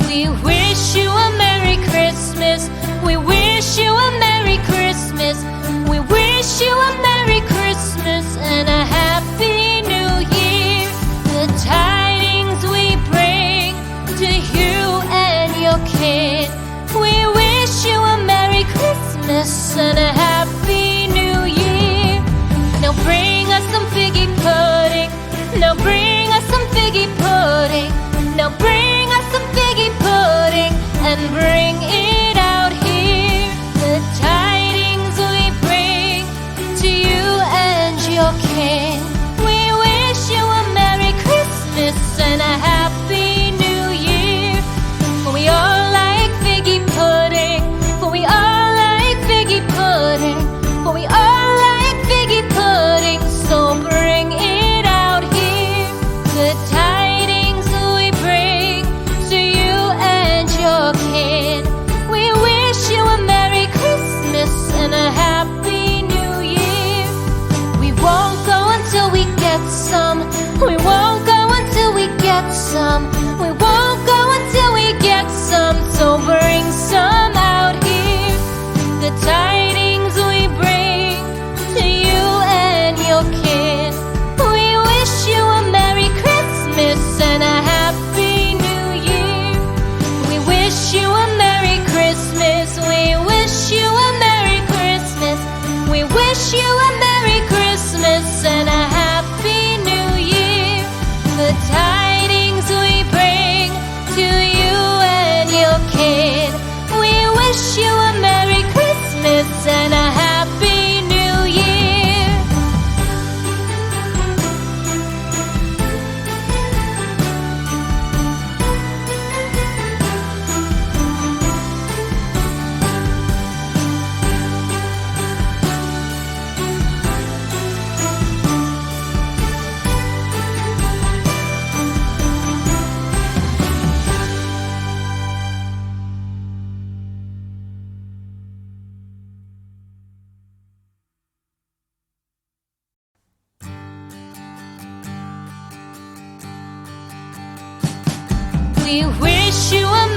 We wish you a Merry Christmas. We wish you a Merry Christmas. We wish you a Merry Christmas and a Happy New Year. The tidings we bring to you and your kid. We wish you a Merry Christmas and a Happy New Year. Now bring us some figgy pudding. Now bring us some figgy pudding. Now bring us some figgy pudding and bring it out here. The tidings we bring to you and your kin. We wish you a Merry Christmas and a Happy New Year. For we all like figgy pudding. For we all like figgy pudding. For we all like figgy pudding. So bring it out here. The tidings we bring to you and your kid. We wish you a Merry Christmas and a Happy New Year. We won't go until we get some. We won't go until we get some. We won't go until we get some. So bring some out here. The tidings we bring to you and your kid. We wish you a Merry Christmas and a Happy New Year. We wish you a Merry Christmas. We wish you a Merry Christmas. We wish you a Merry Christmas and a Happy New Year. The tidings we bring to you and your kid. We wish you a Merry Christmas and a Happy New Year. We wish you a